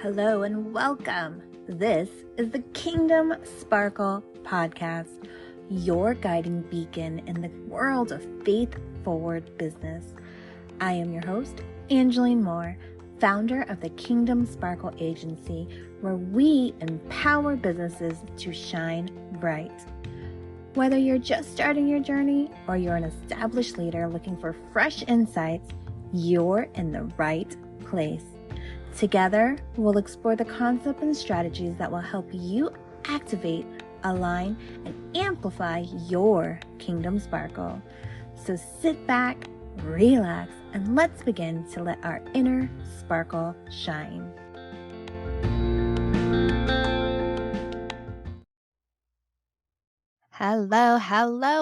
Hello and welcome. This is the Kingdom Sparkle Podcast, your guiding beacon in the world of faith-forward business. I am your host, Angeline Moore, founder of the Kingdom Sparkle Agency, where we empower businesses to shine bright. Whether you're just starting your journey or you're an established leader looking for fresh insights, you're in the right place. Together, we'll explore the concepts and strategies that will help you activate, align, and amplify your Kingdom Sparkle. So sit back, relax, and let's begin to let our inner sparkle shine. Hello.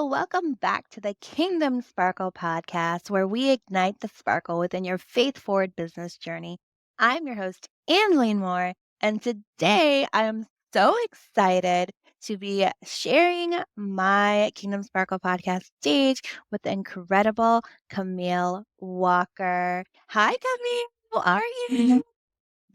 Welcome back to the Kingdom Sparkle Podcast, where we ignite the sparkle within your faith-forward business journey. I'm your host, Angeline Moore, and today I am so excited to be sharing my Kingdom Sparkle Podcast stage with the incredible Camille Walker. Hi, Camille. How are you?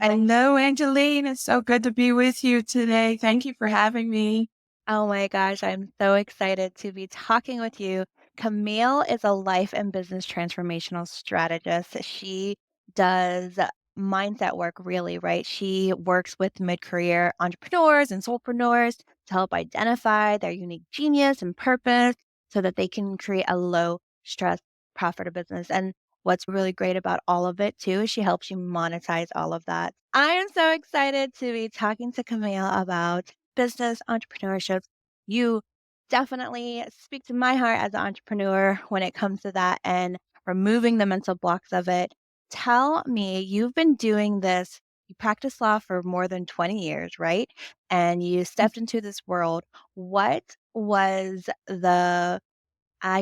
Hello, Angeline. It's so good to be with you today. Thank you for having me. Oh my gosh, I'm so excited to be talking with you. Camille is a life and business transformational strategist. She does mindset work, really, right? She works with mid-career entrepreneurs and solopreneurs to help identify their unique genius and purpose so that they can create a low stress, profitable business. And what's really great about all of it, too, is she helps you monetize all of that. I am so excited to be talking to Camille about business, entrepreneurship. You definitely speak to my heart as an entrepreneur when it comes to that and removing the mental blocks of it. Tell me, you've been doing this, you practice law for more than 20 years, right? And you stepped into this world. What was I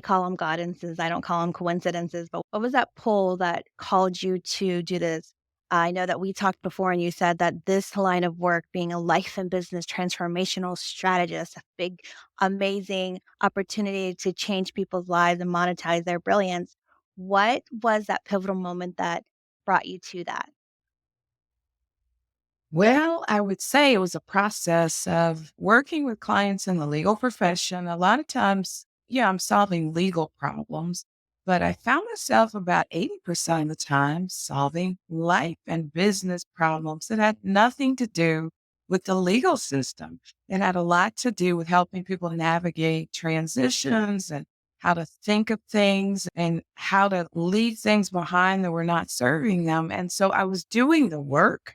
call them guidances, I don't call them coincidences, but what was that pull that called you to do this? I know that we talked before and you said that this line of work, being a life and business transformational strategist, a big, amazing opportunity to change people's lives and monetize their brilliance. What was that pivotal moment that brought you to that? Well, I would say it was a process of working with clients in the legal profession. A lot of times, I'm solving legal problems, but I found myself about 80% of the time solving life and business problems that had nothing to do with the legal system. It had a lot to do with helping people navigate transitions and how to think of things and how to leave things behind that were not serving them. And so I was doing the work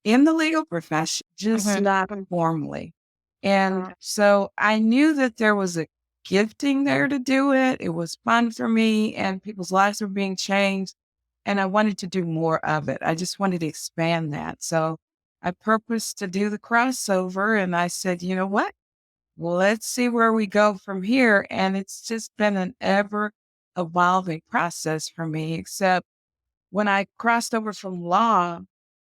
in the legal profession, just Mhm. not formally. And so I knew that there was a gifting there to do it. It was fun for me and people's lives were being changed. And I wanted to do more of it. I just wanted to expand that. So I purposed to do the crossover and I said, you know what? Well, let's see where we go from here. And it's just been an ever evolving process for me, except when I crossed over from law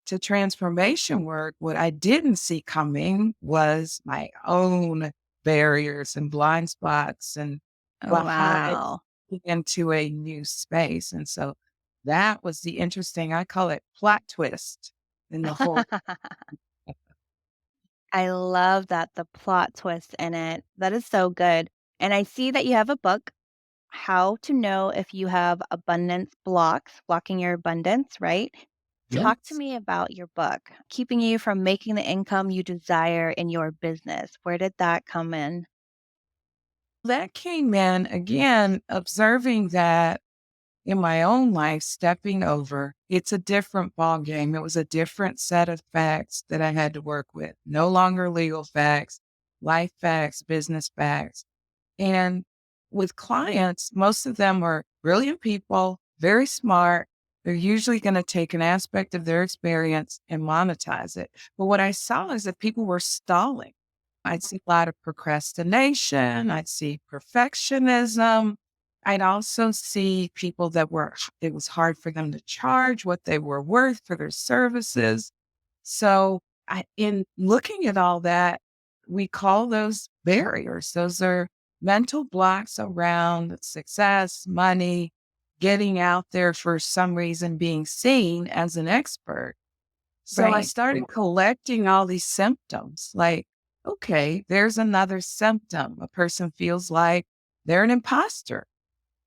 to transformation work, what I didn't see coming was my own barriers and blind spots and Oh, behind wow. into a new space. And so that was the interesting, I call it plot twist in the whole. I love that the plot twist in it. That is so good. And I see that you have a book, How to Know If You Have Abundance Blocks, Blocking Your Abundance, right? Talk to Yes. me about your book, keeping you from making the income you desire in your business. Where did that come in? That came in again, observing that in my own life, stepping over, it's a different ball game. It was a different set of facts that I had to work with. No longer legal facts, life facts, business facts. And with clients, most of them are brilliant people, very smart. They're usually going to take an aspect of their experience and monetize it. But what I saw is that people were stalling. I'd see a lot of procrastination. I'd see perfectionism. I'd also see people that it was hard for them to charge what they were worth for their services. So in looking at all that, we call those barriers. Those are mental blocks around success, money, getting out there for some reason, being seen as an expert. So I Right. started collecting all these symptoms like, okay, there's another symptom. A person feels like they're an imposter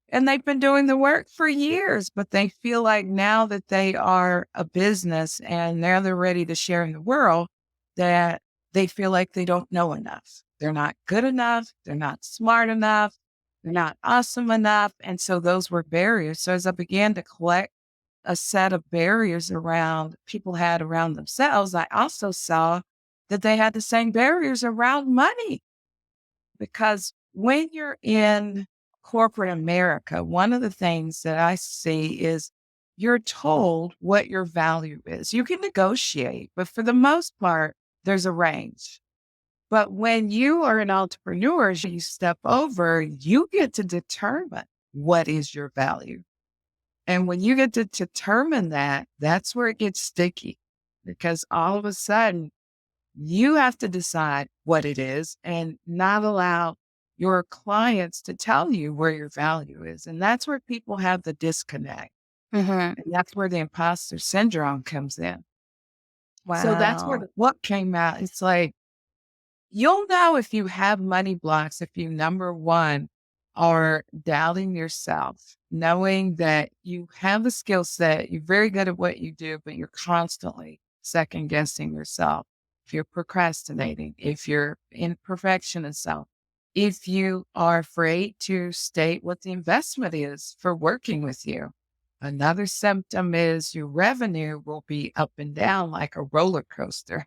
and they've been doing the work for years, but they feel like now that they are a business and now they're ready to share in the world, that they feel like they don't know enough. They're not good enough. They're not smart enough. They're not awesome enough. And so those were barriers. So as I began to collect a set of barriers around people had around themselves, I also saw that they had the same barriers around money. Because when you're in corporate America, one of the things that I see is you're told what your value is. You can negotiate, but for the most part, there's a range. But when you are an entrepreneur, as you step over, you get to determine what is your value. And when you get to determine that, that's where it gets sticky because all of a sudden you have to decide what it is and not allow your clients to tell you where your value is. And that's where people have the disconnect. Mhm. And that's where the imposter syndrome comes in. So that's where Wow. what came out. It's like, you'll know if you have money blocks, if you, number one, are doubting yourself, knowing that you have the skill set, you're very good at what you do, but you're constantly second guessing yourself. If you're procrastinating, if you're in perfectionism, if you are afraid to state what the investment is for working with you. Another symptom is your revenue will be up and down like a roller coaster.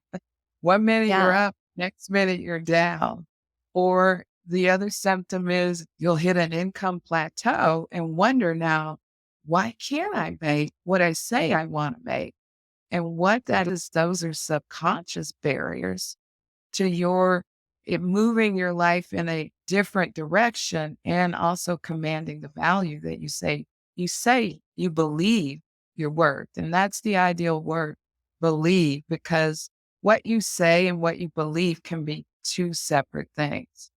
One minute you're Yeah. up, next minute you're down. Or the other symptom is you'll hit an income plateau and wonder now, why can't I make what I say I want to make? And what that is, those are subconscious barriers to moving your life in a different direction and also commanding the value that you say you believe your worth. And that's the ideal word, believe, because what you say and what you believe can be two separate things.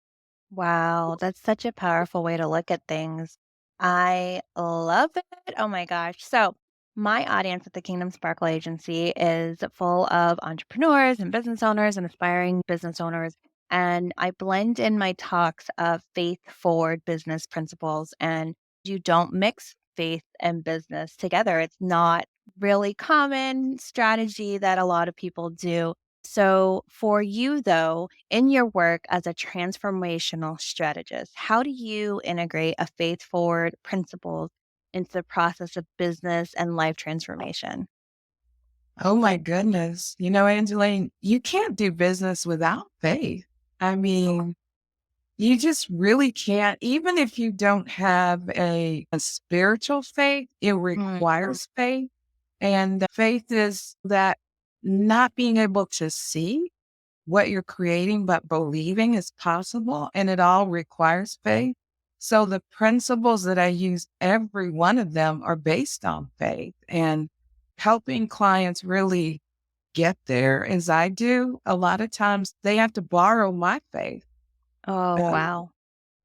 Wow, that's such a powerful way to look at things. I love it. Oh my gosh. So, my audience at the Kingdom Sparkle Agency is full of entrepreneurs and business owners and aspiring business owners. And I blend in my talks of faith forward business principles. And you don't mix faith and business together. It's not really common strategy that a lot of people do. So, for you, though, in your work as a transformational strategist, how do you integrate a faith forward principles into the process of business and life transformation? Oh my goodness. You know, Angeline, you can't do business without faith. I mean, you just really can't, even if you don't have a spiritual faith, it Mm. requires faith. And faith is that not being able to see what you're creating, but believing is possible. And it all requires faith. So the principles that I use, every one of them are based on faith and helping clients really get there as I do. A lot of times they have to borrow my faith. Oh, wow.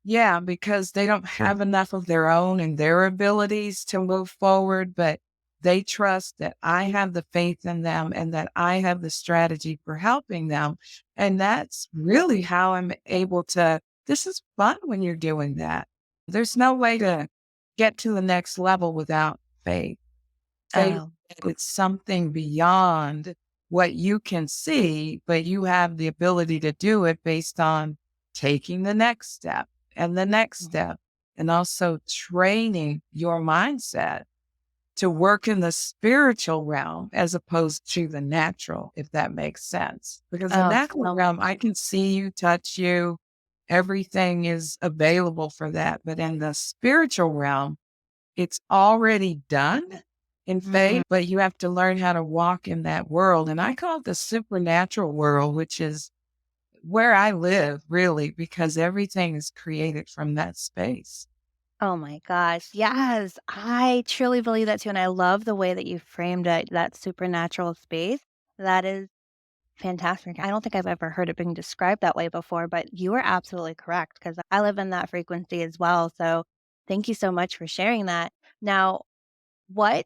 Yeah, because they don't have enough of their own and their abilities to move forward, but they trust that I have the faith in them and that I have the strategy for helping them. And that's really how I'm able to. This is fun when you're doing that. There's no way to get to the next level without faith. Faith, Oh, it's something beyond what you can see, but you have the ability to do it based on taking the next step and the next mm. step, and also training your mindset to work in the spiritual realm as opposed to the natural, if that makes sense. Because the Oh, natural so realm, I can see you, touch you, everything is available for that. But in the spiritual realm, it's already done in mhm. faith, but you have to learn how to walk in that world. And I call it the supernatural world, which is where I live, really, because everything is created from that space. Oh my gosh. Yes. I truly believe that too. And I love the way that you framed it, that supernatural space. That is fantastic. I don't think I've ever heard it being described that way before, but you are absolutely correct because I live in that frequency as well. So thank you so much for sharing that. Now, what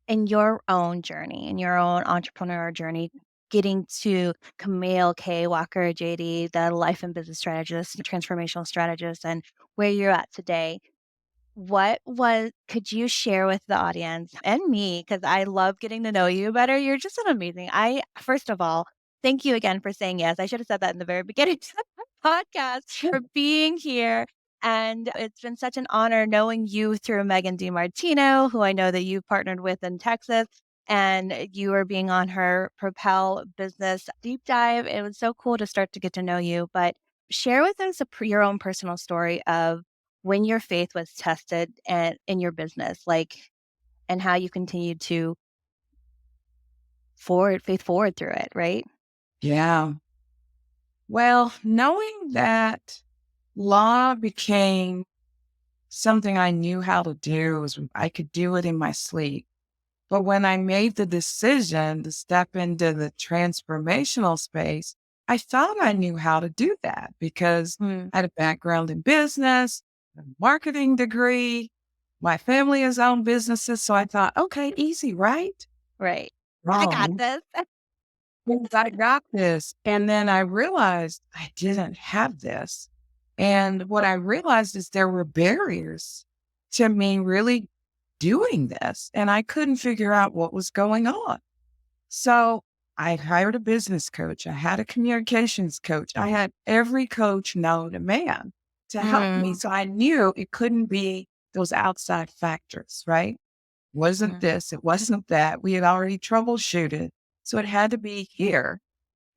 in your own journey, in your own entrepreneur journey, getting to Camille K. Walker, JD, the life and business strategist, transformational strategist, and where you're at today, what was could you share with the audience and me, because I love getting to know you better. You're just an amazing I first of all, thank you again for saying yes. I should have said that in the very beginning of the podcast, for being here, and it's been such an honor knowing you through Megan DiMartino, who I know that you partnered with in Texas, and you were being on her Propel Business deep dive. It was so cool to start to get to know you, but share with us your own personal story of when your faith was tested and in your business, like, and how you continued to faith forward through it, right? Yeah. Well, knowing that law became something I knew how to do, was I could do it in my sleep. But when I made the decision to step into the transformational space, I thought I knew how to do that because Mm, I had a background in business, a marketing degree. My family has owned businesses. So I thought, okay, easy, right? right. I got Wrong. this. Yes, I got this. And then I realized I didn't have this. And what I realized is there were barriers to me really doing this. And I couldn't figure out what was going on. So I hired a business coach. I had a communications coach. I had every coach known to man to help me. Mm, So I knew it couldn't be those outside factors, right? Wasn't mm, this, it wasn't that. We had already troubleshooted. So it had to be here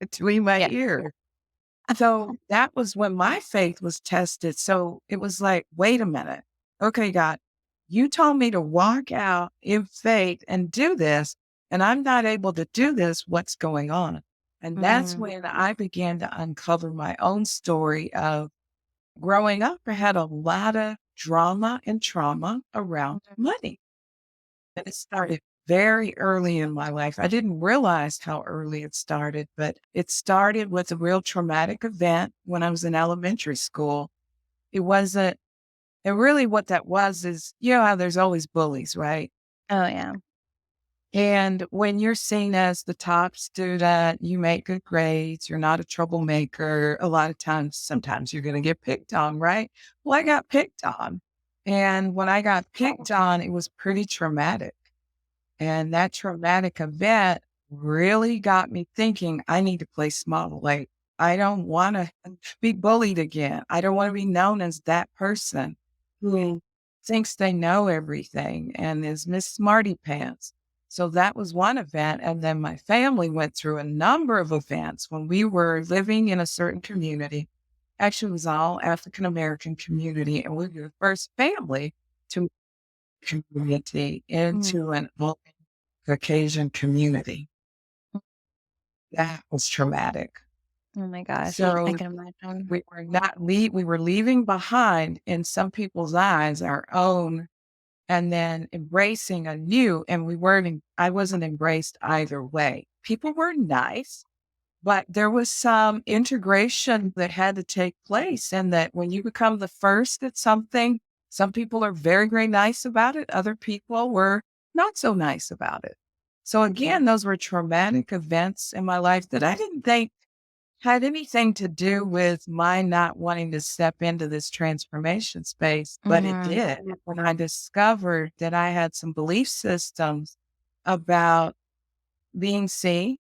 between my yeah. ears. So that was when my faith was tested. So it was like, wait a minute. Okay, God, you told me to walk out in faith and do this, and I'm not able to do this. What's going on? And that's Mm, when I began to uncover my own story of growing up. I had a lot of drama and trauma around money. And it started very early in my life. I didn't realize how early it started, but it started with a real traumatic event when I was in elementary school. It wasn't, and really what that was is, you know how there's always bullies, right? oh, yeah. And when you're seen as the top student, you make good grades, you're not a troublemaker. A lot of times, sometimes you're going to get picked on, right? Well, I got picked on. And when I got picked on, it was pretty traumatic. And that traumatic event really got me thinking, I need to play small. Like, I don't want to be bullied again. I don't want to be known as that person who thinks they know everything and is Miss Smarty Pants. So that was one event. And then my family went through a number of events when we were living in a certain community. Actually, it was all African American community. And we were the first family to community Mm, into an all Caucasian community. That was traumatic. oh my gosh, I So can imagine. we were leaving behind in some people's eyes our own and then embracing a new, and I wasn't embraced either way. People were nice, but there was some integration that had to take place. And that when you become the first at something, some people are very, very nice about it. Other people were not so nice about it. So again, those were traumatic events in my life that I didn't think had anything to do with my not wanting to step into this transformation space, but it Mhm, did when I discovered that I had some belief systems about being seen,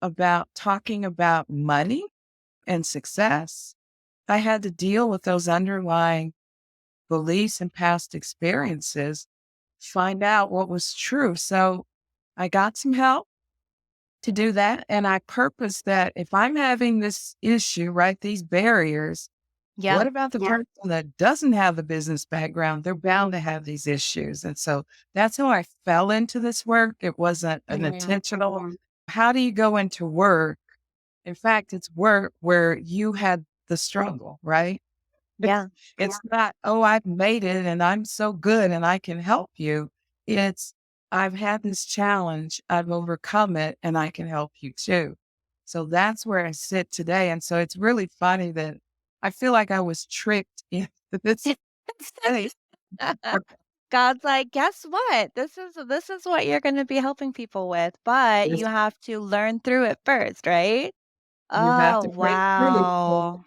about talking about money and success. I had to deal with those underlying beliefs and past experiences, find out what was true. So I got some help to do that. And I purposed that if I'm having this issue, right, these barriers, yeah, what about the person that doesn't have the business background? They're bound to have these issues. And so that's how I fell into this work. It wasn't an mhm, intentional. How do you go into work? In fact, it's work where you had the struggle, right? yeah, It's not, oh, I've made it and I'm so good and I can help you. It's, I've had this challenge, I've overcome it, and I can help you too. So that's where I sit today. And so it's really funny that I feel like I was tricked into this space. God's like, "Guess what? This is what you're gonna be helping people with, but This you have to learn through it first, right?" You have Oh, to break through. So wow.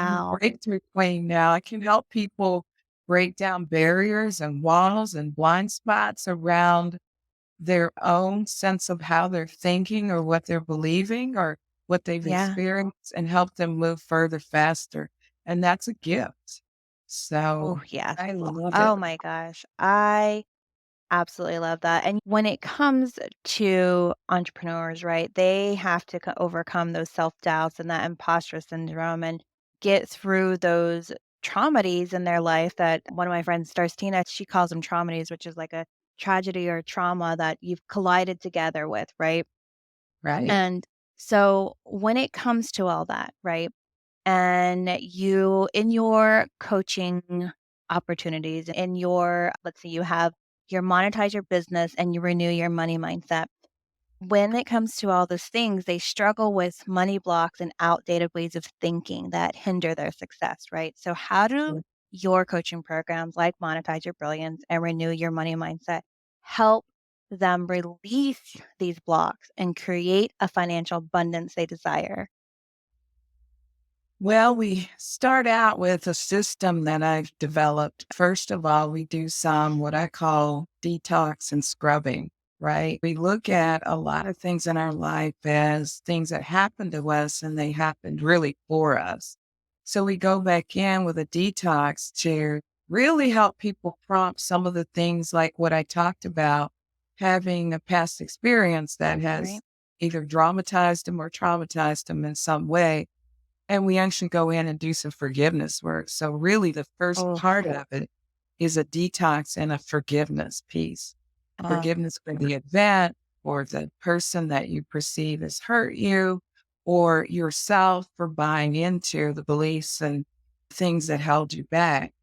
I'm a Wow. breakthrough queen now. I can help people break down barriers and walls and blind spots around their own sense of how they're thinking or what they're believing or what they've Yeah. experienced and help them move further faster. And that's a gift. Oh, So yes. I love it. Oh my gosh. I absolutely love that. And when it comes to entrepreneurs, right, they have to overcome those self doubts and that imposter syndrome and get through those traumatides in their life that one of my friends, Starstina, she calls them traumatides, which is like a tragedy or trauma that you've collided together with, right? Right. And so when it comes to all that, right? And you in your coaching opportunities, in your let's say you have your monetize your business and you renew your money mindset. When it comes to all those things, they struggle with money blocks and outdated ways of thinking that hinder their success, right? So how do your coaching programs like Monetize Your Brilliance and Renew Your Money Mindset help them release these blocks and create a financial abundance they desire? Well, we start out with a system that I've developed. First of all, we do some what I call detox and scrubbing, right? We look at a lot of things in our life as things that happened to us and they happened really for us. So we go back in with a detox to really help people prompt some of the things like what I talked about, having a past experience that has Right? either dramatized them or traumatized them in some way, and we actually go in and do some forgiveness work. So really the first Oh, part of it is a detox and a forgiveness piece. uh, Forgiveness for the event or the person that you perceive has hurt you or yourself for buying into the beliefs and things that held you back.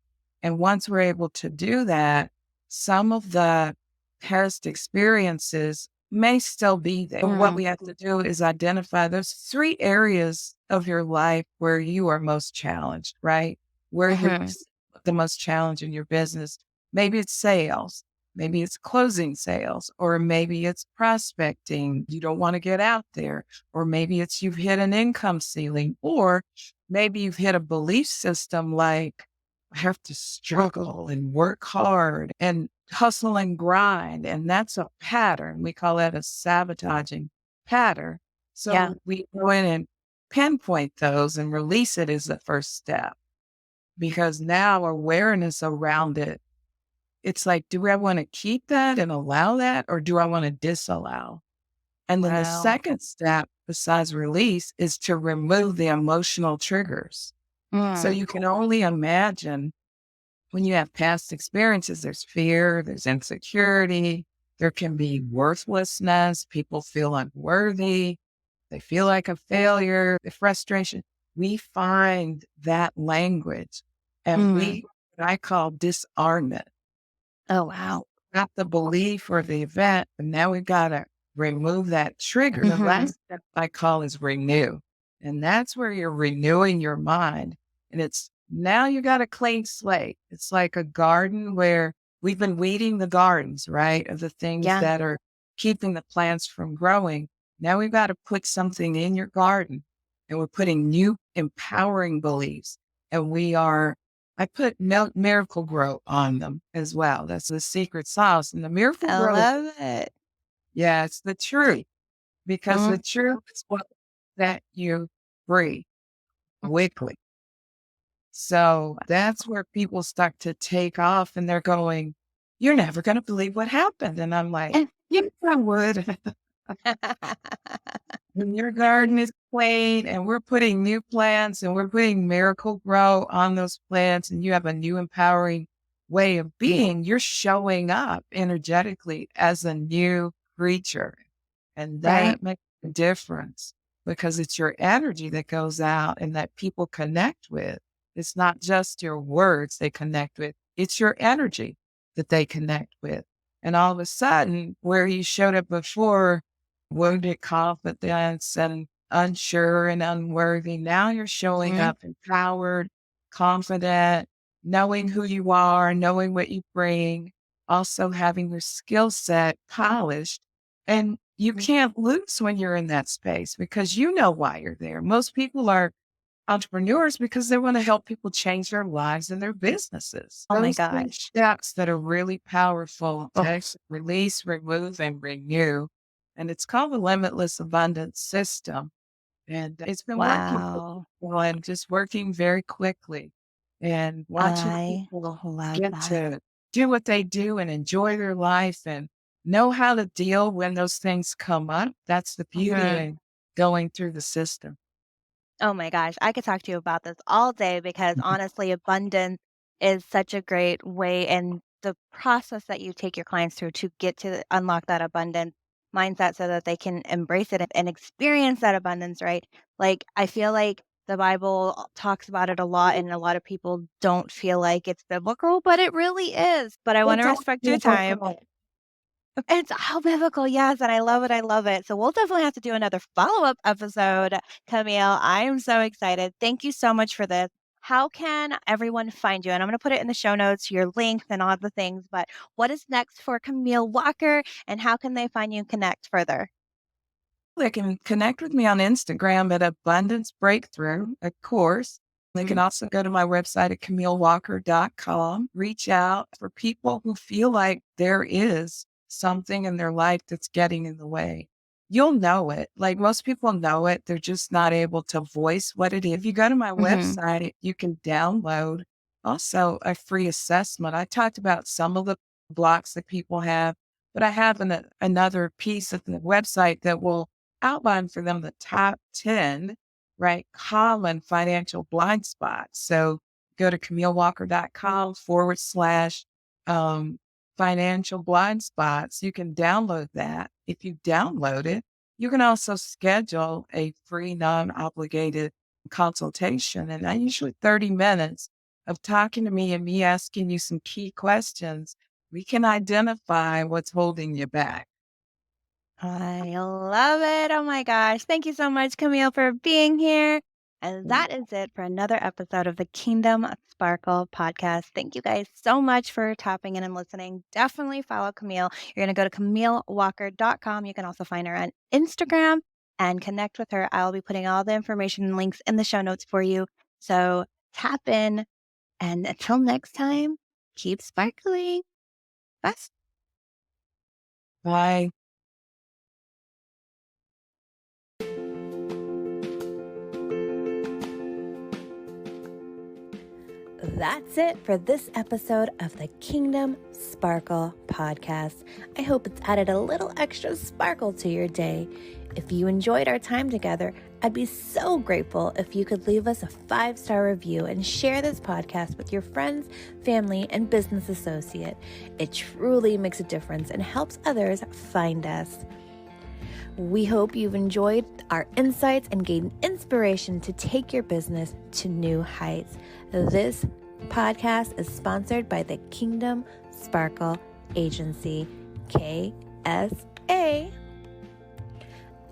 And once we're able to do that, some of the past experiences may still be there. What mm, we have to do is identify those three areas of your life where you are most challenged, right? Where you're mhm, the most challenge in your business. Maybe it's sales, maybe it's closing sales, or maybe it's prospecting. You don't want to get out there, or maybe it's you've hit an income ceiling, or maybe you've hit a belief system like, have to struggle and work hard and hustle and grind. And that's a pattern. We call that a sabotaging pattern. yeah, So we go in and pinpoint those and release it is the first step because now awareness around it, it's like, do I want to keep that and allow that or do I want to disallow? And then the wow, second step besides release is to remove the emotional triggers. So mm, you can only imagine when you have past experiences, there's fear, there's insecurity, there can be worthlessness, people feel unworthy, they feel like a failure, the frustration. We find that language and mm, we, what I call disarm it. oh, wow, Not the belief or the event, but now we've got to remove that trigger. The mhm, last step I call is renew. And that's where you're renewing your mind. And it's now you got a clean slate. It's like a garden where we've been weeding the gardens, right? Of the things yeah, that are keeping the plants from growing. Now we've got to put something in your garden and we're putting new empowering beliefs. And we are I put Miracle Grow on them as well. That's the secret sauce. And the Miracle I Grow, love it, yeah, it's the truth because the mm, truth is what set you free quickly. So that's where people start to take off and they're going, you're never going to believe what happened. And I'm like, mm. yes, I would. When your garden is clean and we're putting new plants and we're putting Miracle Grow on those plants and you have a new empowering way of being, you're showing up energetically as a new creature. And Right, that makes a difference because it's your energy that goes out and that people connect with. It's not just your words they connect with, it's your energy that they connect with. And all of a sudden, where you showed up before, wounded confidence and unsure and unworthy, now you're showing mhm, up empowered, confident, knowing who you are, knowing what you bring. also having your skill set polished. And you can't lose when you're in that space because you know why you're there. Most people are entrepreneurs because they want to help people change their lives and their businesses. Oh my Those three gosh. steps that are really powerful to actually release, remove, and renew. And it's called the limitless abundance system. And it's been working for Wow. people and just working very quickly and watching I people love get that. to do what they do and enjoy their life and know how to deal when those things come up. That's the beauty Mhm. in going through the system. Oh my gosh, I could talk to you about this all day because honestly, abundance is such a great way and the process that you take your clients through to get to unlock that abundance mindset so that they can embrace it and experience that abundance, right? Like, I feel like the Bible talks about it a lot, and a lot of people don't feel like it's biblical, but it really is. But I want to It's all respect your time. biblical. It's all biblical, yes, and I love it. So we'll definitely have to do another follow-up episode, Camille. I am so excited. Thank you so much for this. How can everyone find you? And I'm gonna put it in the show notes, your links and all the things, but what is next for Camille Walker, and how can they find you and connect further? They can connect with me on Instagram at Abundance Breakthrough, of course. They can Mhm, also go to my website at CamilleWalker.com. Reach out for people who feel like there is something in their life that's getting in the way. You'll know it. Like most people know it. They're just not able to voice what it is. If you go to my mhm. website, you can download also a free assessment. I talked about some of the blocks that people have, but I have another piece of the website that will outline for them the top 10, right, common financial blind spots. So go to CamilleWalker.com /, financial blind spots. You can download that. If you download it, you can also schedule a free, non obligated consultation. And I usually 30 minutes of talking to me and me asking you some key questions. We can identify what's holding you back. I love it. Oh my gosh. Thank you so much, Camille, for being here. And that is it for another episode of the Kingdom Sparkle podcast. Thank you guys so much for tapping in and listening. Definitely follow Camille. You're going to go to CamilleWalker.com. You can also find her on Instagram and connect with her. I'll be putting all the information and links in the show notes for you. So tap in. And until next time, keep sparkling. Bye. Bye. That's it for this episode of the Kingdom Sparkle podcast. I hope it's added a little extra sparkle to your day. If you enjoyed our time together, I'd be so grateful if you could leave us a 5-star review and share this podcast with your friends, family, and business associate. It truly makes a difference and helps others find us. We hope you've enjoyed our insights and gained inspiration to take your business to new heights. This podcast is sponsored by the Kingdom Sparkle Agency, KSA.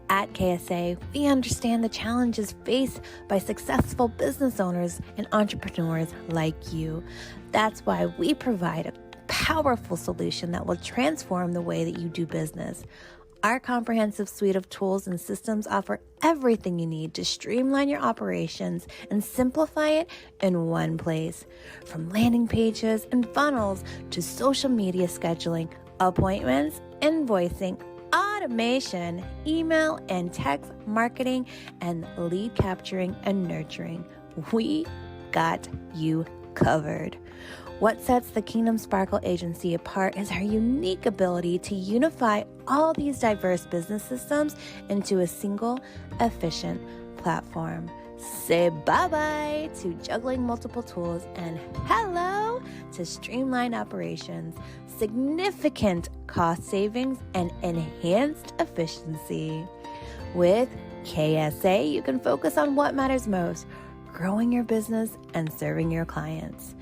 At KSA, we understand the challenges faced by successful business owners and entrepreneurs like you. That's why we provide a powerful solution that will transform the way that you do business. Our comprehensive suite of tools and systems offer everything you need to streamline your operations and simplify it in one place. From landing pages and funnels to social media scheduling, appointments, invoicing, automation, email and text marketing, and lead capturing and nurturing. We got you covered. What sets the Kingdom Sparkle Agency apart is our unique ability to unify all these diverse business systems into a single, efficient platform. Say bye-bye to juggling multiple tools and hello to streamlined operations, significant cost savings, and enhanced efficiency. With KSA, you can focus on what matters most, growing your business and serving your clients.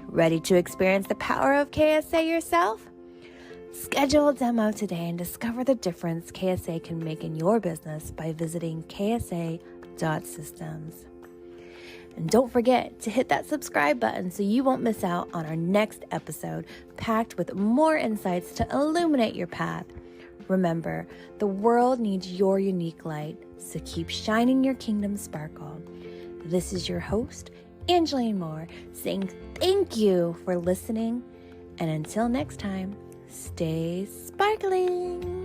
Ready to experience the power of KSA yourself? Schedule a demo today and discover the difference KSA can make in your business by visiting ksa.systems. And don't forget to hit that subscribe button so you won't miss out on our next episode, packed with more insights to illuminate your path. Remember, the world needs your unique light, so keep shining your kingdom sparkle. This is your host, Angeline Moore, saying thank you for listening. And until next time, stay sparkling.